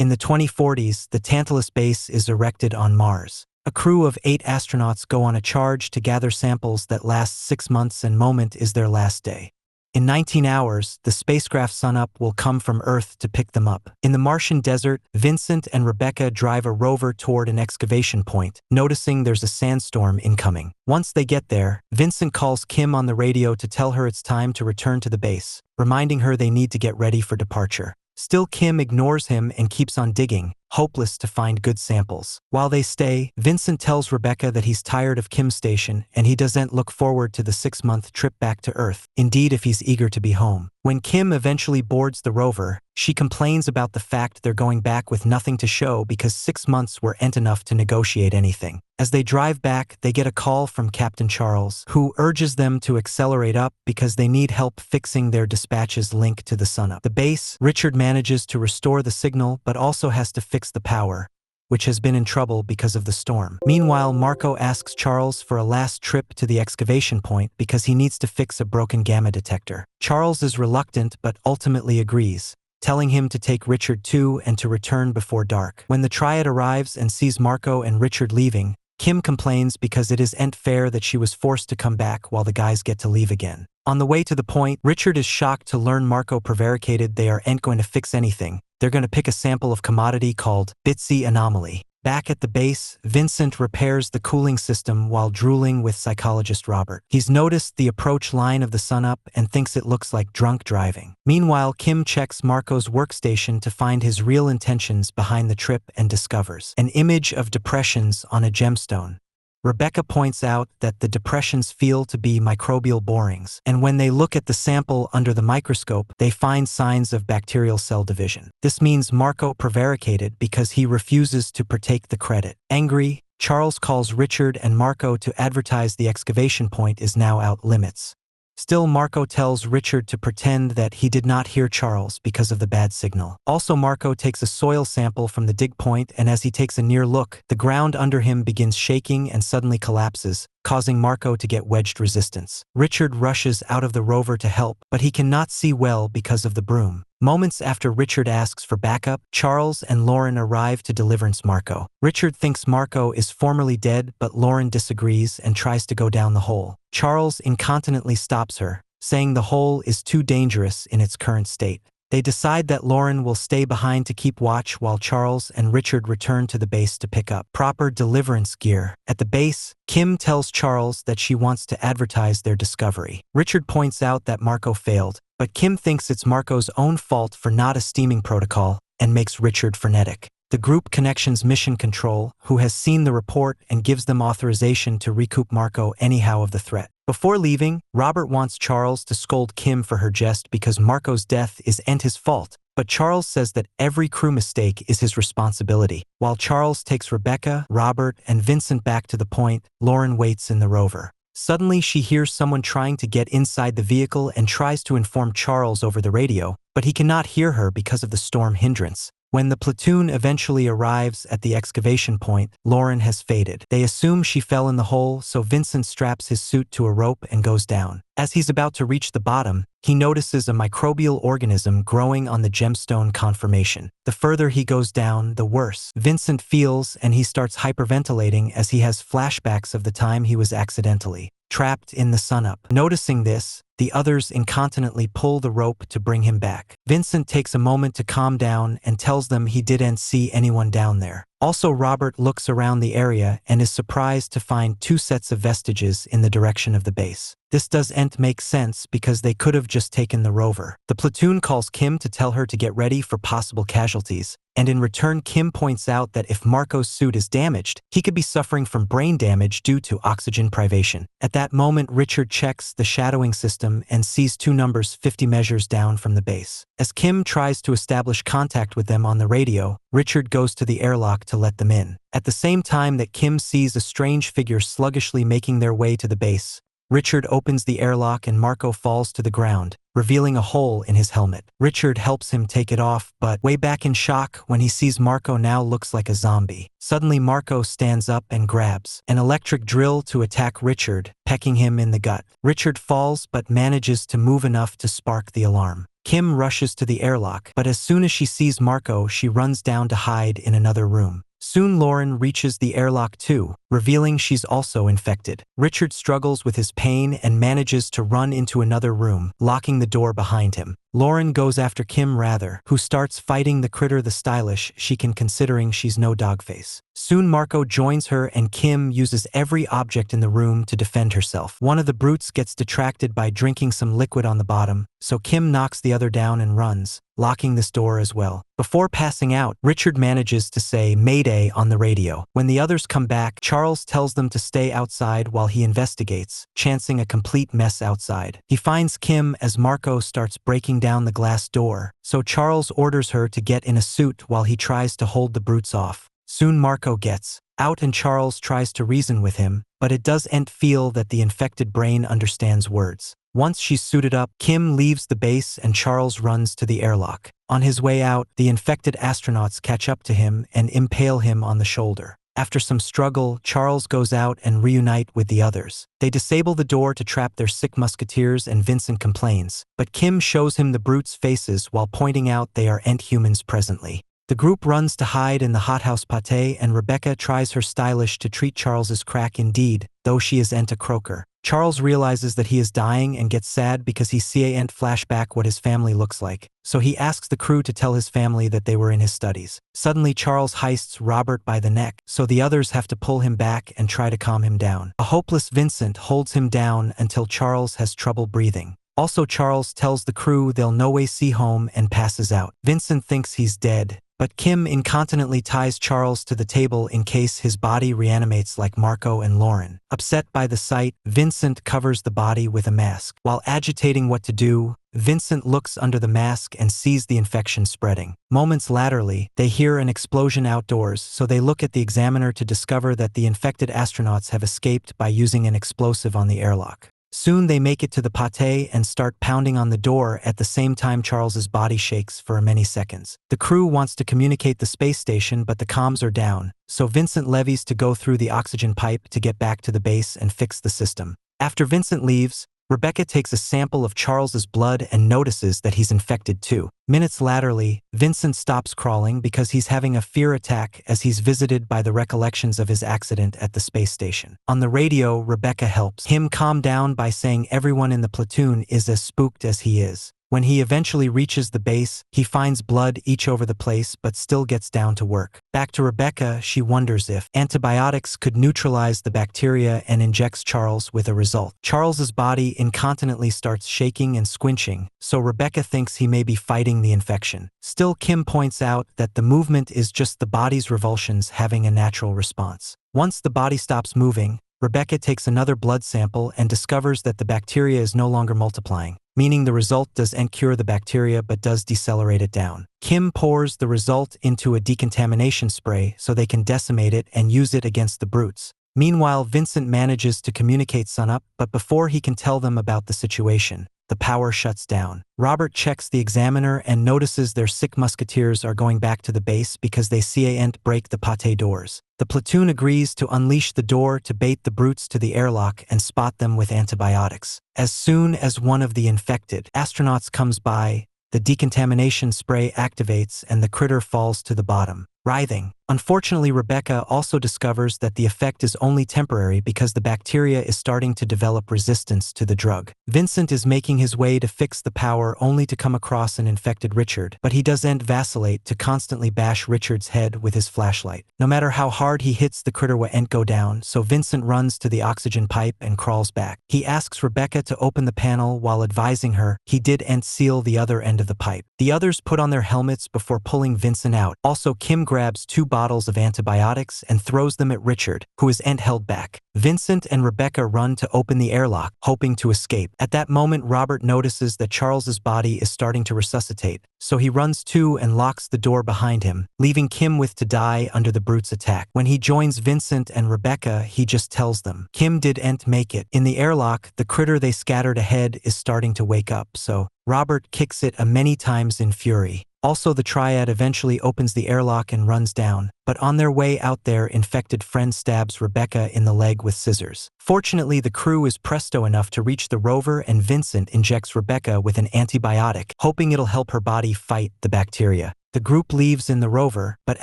In the 2040s, the Tantalus base is erected on Mars. A crew of 8 astronauts go on a charge to gather samples that last 6 months, and moment is their last day. In 19 hours, the spacecraft sunup will come from Earth to pick them up. In the Martian desert, Vincent and Rebecca drive a rover toward an excavation point, noticing there's a sandstorm incoming. Once they get there, Vincent calls Kim on the radio to tell her it's time to return to the base, reminding her they need to get ready for departure. Still, Kim ignores him and keeps on digging, hopeless to find good samples. While they stay, Vincent tells Rebecca that he's tired of Kim's station and he doesn't look forward to the 6-month trip back to Earth. Indeed, if he's eager to be home. When Kim eventually boards the rover, she complains about the fact they're going back with nothing to show because 6 months weren't enough to negotiate anything. As they drive back, they get a call from Captain Charles, who urges them to accelerate up because they need help fixing their dispatch's link to the sunup. The base, Richard manages to restore the signal but also has to fix the power, which has been in trouble because of the storm. Meanwhile, Marco asks Charles for a last trip to the excavation point because he needs to fix a broken gamma detector. Charles is reluctant but ultimately agrees, telling him to take Richard too and to return before dark. When the triad arrives and sees Marco and Richard leaving, Kim complains because it isn't fair that she was forced to come back while the guys get to leave again. On the way to the point, Richard is shocked to learn Marco prevaricated they aren't going to fix anything. They're going to pick a sample of commodity called Bitsy anomaly. Back at the base, Vincent repairs the cooling system while drooling with psychologist Robert. He's noticed the approach line of the sunup and thinks it looks like drunk driving. Meanwhile, Kim checks Marco's workstation to find his real intentions behind the trip and discovers an image of depressions on a gemstone. Rebecca points out that the depressions feel to be microbial borings, and when they look at the sample under the microscope, they find signs of bacterial cell division. This means Marco prevaricated because he refuses to partake the credit. Angry, Charles calls Richard and Marco to advertise the excavation point is now out limits. Still, Marco tells Richard to pretend that he did not hear Charles because of the bad signal. Also, Marco takes a soil sample from the dig point, and as he takes a near look, the ground under him begins shaking and suddenly collapses, causing Marco to get wedged resistance. Richard rushes out of the rover to help, but he cannot see well because of the broom. Moments after Richard asks for backup, Charles and Lauren arrive to deliverance Marco. Richard thinks Marco is formerly dead, but Lauren disagrees and tries to go down the hole. Charles incontinently stops her, saying the hole is too dangerous in its current state. They decide that Lauren will stay behind to keep watch while Charles and Richard return to the base to pick up proper deliverance gear. At the base, Kim tells Charles that she wants to advertise their discovery. Richard points out that Marco failed, but Kim thinks it's Marco's own fault for not a steaming protocol and makes Richard frenetic. The group connections Mission Control, who has seen the report and gives them authorization to recoup Marco anyhow of the threat. Before leaving, Robert wants Charles to scold Kim for her jest because Marco's death isn't his fault, but Charles says that every crew mistake is his responsibility. While Charles takes Rebecca, Robert, and Vincent back to the point, Lauren waits in the rover. Suddenly, she hears someone trying to get inside the vehicle and tries to inform Charles over the radio, but he cannot hear her because of the storm hindrance. When the platoon eventually arrives at the excavation point, Lauren has faded. They assume she fell in the hole, so Vincent straps his suit to a rope and goes down. As he's about to reach the bottom, he notices a microbial organism growing on the gemstone conformation. The further he goes down, the worse Vincent feels, and he starts hyperventilating as he has flashbacks of the time he was accidentally trapped in the sunup. Noticing this, the others incontinently pull the rope to bring him back. Vincent takes a moment to calm down and tells them he didn't see anyone down there. Also, Robert looks around the area and is surprised to find 2 sets of vestiges in the direction of the base. This doesn't make sense because they could have just taken the rover. The platoon calls Kim to tell her to get ready for possible casualties, and in return Kim points out that if Marco's suit is damaged, he could be suffering from brain damage due to oxygen privation. At that moment, Richard checks the shadowing system and sees 2 numbers 50 measures down from the base. As Kim tries to establish contact with them on the radio, Richard goes to the airlock to let them in. At the same time that Kim sees a strange figure sluggishly making their way to the base, Richard opens the airlock and Marco falls to the ground, revealing a hole in his helmet. Richard helps him take it off, but way back in shock when he sees Marco now looks like a zombie. Suddenly Marco stands up and grabs an electric drill to attack Richard, pecking him in the gut. Richard falls but manages to move enough to spark the alarm. Kim rushes to the airlock, but as soon as she sees Marco, she runs down to hide in another room. Soon Lauren reaches the airlock too, revealing she's also infected. Richard struggles with his pain and manages to run into another room, locking the door behind him. Lauren goes after Kim rather, who starts fighting the critter the stylish she can considering she's no dogface. Soon Marco joins her and Kim uses every object in the room to defend herself. One of the brutes gets distracted by drinking some liquid on the bottom, so Kim knocks the other down and runs, locking this door as well. Before passing out, Richard manages to say "Mayday" on the radio. When the others come back, Charles tells them to stay outside while he investigates, chancing a complete mess outside. He finds Kim as Marco starts breaking down the glass door, so Charles orders her to get in a suit while he tries to hold the brutes off. Soon Marco gets out and Charles tries to reason with him, but it doesn't feel that the infected brain understands words. Once she's suited up, Kim leaves the base and Charles runs to the airlock. On his way out, the infected astronauts catch up to him and impale him on the shoulder. After some struggle, Charles goes out and reunite with the others. They disable the door to trap their sick musketeers and Vincent complains, but Kim shows him the brutes' faces while pointing out they are ent-humans presently. The group runs to hide in the hothouse pate and Rebecca tries her stylish to treat Charles's crack indeed, though she is a croaker. Charles realizes that he is dying and gets sad because he can't flashback what his family looks like, so he asks the crew to tell his family that they were in his studies. Suddenly Charles heists Robert by the neck, so the others have to pull him back and try to calm him down. A hopeless Vincent holds him down until Charles has trouble breathing. Also Charles tells the crew they'll no way see home and passes out. Vincent thinks he's dead, but Kim incontinently ties Charles to the table in case his body reanimates like Marco and Lauren. Upset by the sight, Vincent covers the body with a mask. While agitating what to do, Vincent looks under the mask and sees the infection spreading. Moments laterally, they hear an explosion outdoors, so they look at the examiner to discover that the infected astronauts have escaped by using an explosive on the airlock. Soon they make it to the pate and start pounding on the door at the same time Charles's body shakes for many seconds. The crew wants to communicate the space station but the comms are down, so Vincent levies to go through the oxygen pipe to get back to the base and fix the system. After Vincent leaves, Rebecca takes a sample of Charles's blood and notices that he's infected too. Minutes laterally, Vincent stops crawling because he's having a fear attack as he's visited by the recollections of his accident at the space station. On the radio, Rebecca helps him calm down by saying everyone in the platoon is as spooked as he is. When he eventually reaches the base, he finds blood each over the place but still gets down to work. Back to Rebecca, she wonders if antibiotics could neutralize the bacteria and injects Charles with a result. Charles's body incontinently starts shaking and squinching, so Rebecca thinks he may be fighting the infection. Still, Kim points out that the movement is just the body's revulsions having a natural response. Once the body stops moving, Rebecca takes another blood sample and discovers that the bacteria is no longer multiplying, meaning the result doesn't cure the bacteria but does decelerate it down. Kim pours the result into a decontamination spray so they can decimate it and use it against the brutes. Meanwhile, Vincent manages to communicate sunup, but before he can tell them about the situation, the power shuts down. Robert checks the examiner and notices their sick musketeers are going back to the base because they can't break the pate doors. The platoon agrees to unleash the door to bait the brutes to the airlock and spot them with antibiotics. As soon as one of the infected astronauts comes by, the decontamination spray activates and the critter falls to the bottom, writhing. Unfortunately, Rebecca also discovers that the effect is only temporary because the bacteria is starting to develop resistance to the drug. Vincent is making his way to fix the power only to come across an infected Richard, but he doesn't vacillate to constantly bash Richard's head with his flashlight. No matter how hard he hits, the critter won't go down, so Vincent runs to the oxygen pipe and crawls back. He asks Rebecca to open the panel while advising her he didn't seal the other end of the pipe. The others put on their helmets before pulling Vincent out. Also, Kim grabs 2 bottles of antibiotics and throws them at Richard, who is held back. Vincent and Rebecca run to open the airlock, hoping to escape. At that moment, Robert notices that Charles's body is starting to resuscitate, so he runs to and locks the door behind him, leaving Kim with to die under the brute's attack. When he joins Vincent and Rebecca, he just tells them Kim didn't make it. In the airlock, the critter they scattered ahead is starting to wake up, so Robert kicks it many times in fury. Also, the triad eventually opens the airlock and runs down, but on their way out their infected friend stabs Rebecca in the leg with scissors. Fortunately, the crew is presto enough to reach the rover and Vincent injects Rebecca with an antibiotic, hoping it'll help her body fight the bacteria. The group leaves in the rover, but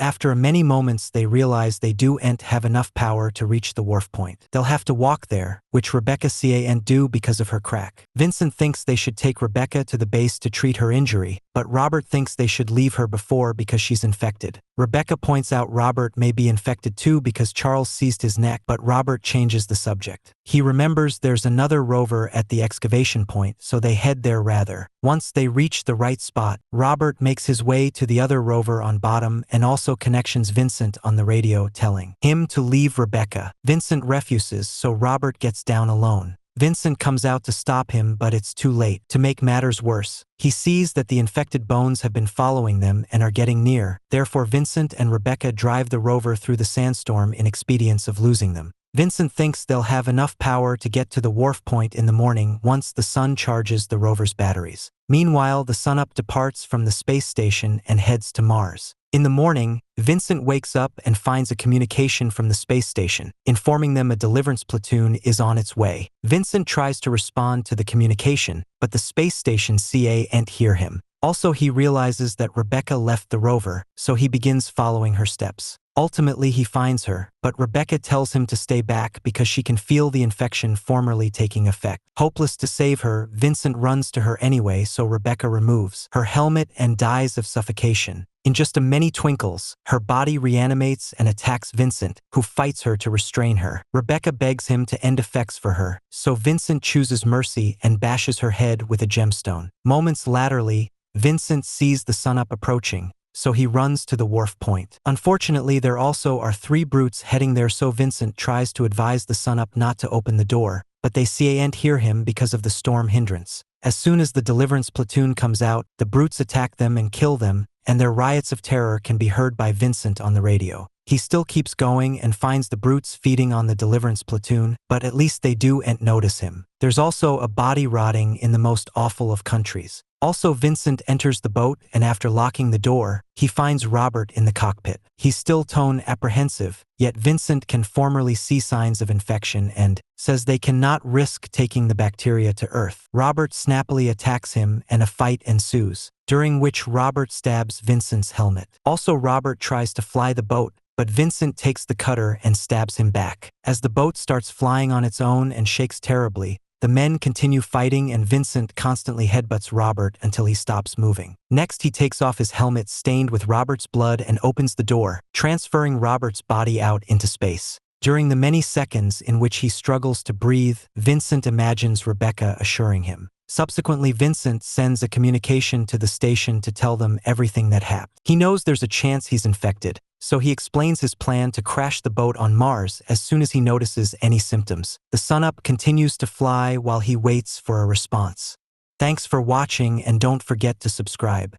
after many moments they realize they don't have enough power to reach the wharf point. They'll have to walk there, which Rebecca can't do because of her crack. Vincent thinks they should take Rebecca to the base to treat her injury, but Robert thinks they should leave her before because she's infected. Rebecca points out Robert may be infected too because Charles seized his neck, but Robert changes the subject. He remembers there's another rover at the excavation point, so they head there rather. Once they reach the right spot, Robert makes his way to the other rover on bottom and also connections Vincent on the radio, telling him to leave Rebecca. Vincent refuses, so Robert gets down alone. Vincent comes out to stop him, but it's too late. To make matters worse, he sees that the infected bones have been following them and are getting near. Therefore, Vincent and Rebecca drive the rover through the sandstorm in expedience of losing them. Vincent thinks they'll have enough power to get to the wharf point in the morning once the sun charges the rover's batteries. Meanwhile, the sunup departs from the space station and heads to Mars. In the morning, Vincent wakes up and finds a communication from the space station, informing them a deliverance platoon is on its way. Vincent tries to respond to the communication, but the space station can't hear him. Also, he realizes that Rebecca left the rover, so he begins following her steps. Ultimately, he finds her, but Rebecca tells him to stay back because she can feel the infection formerly taking effect. Hopeless to save her, Vincent runs to her anyway, so Rebecca removes her helmet and dies of suffocation. In just a many twinkles, her body reanimates and attacks Vincent, who fights her to restrain her. Rebecca begs him to end effects for her, so Vincent chooses mercy and bashes her head with a gemstone. Moments laterally, Vincent sees the sunup approaching, so he runs to the wharf point. Unfortunately, there also are 3 brutes heading there, so Vincent tries to advise the sunup not to open the door, but they can't hear him because of the storm hindrance. As soon as the deliverance platoon comes out, the brutes attack them and kill them, and their riots of terror can be heard by Vincent on the radio. He still keeps going and finds the brutes feeding on the deliverance platoon, but at least they don't notice him. There's also a body rotting in the most awful of countries. Also, Vincent enters the boat, and after locking the door, he finds Robert in the cockpit. He's still apprehensive, yet Vincent can formerly see signs of infection and says they cannot risk taking the bacteria to Earth. Robert snappily attacks him and a fight ensues, during which Robert stabs Vincent's helmet. Also, Robert tries to fly the boat, but Vincent takes the cutter and stabs him back. As the boat starts flying on its own and shakes terribly, the men continue fighting and Vincent constantly headbutts Robert until he stops moving. Next, he takes off his helmet stained with Robert's blood and opens the door, transferring Robert's body out into space. During the many seconds in which he struggles to breathe, Vincent imagines Rebecca assuring him. Subsequently, Vincent sends a communication to the station to tell them everything that happened. He knows there's a chance he's infected, so he explains his plan to crash the boat on Mars as soon as he notices any symptoms. The sunup continues to fly while he waits for a response. Thanks for watching and don't forget to subscribe.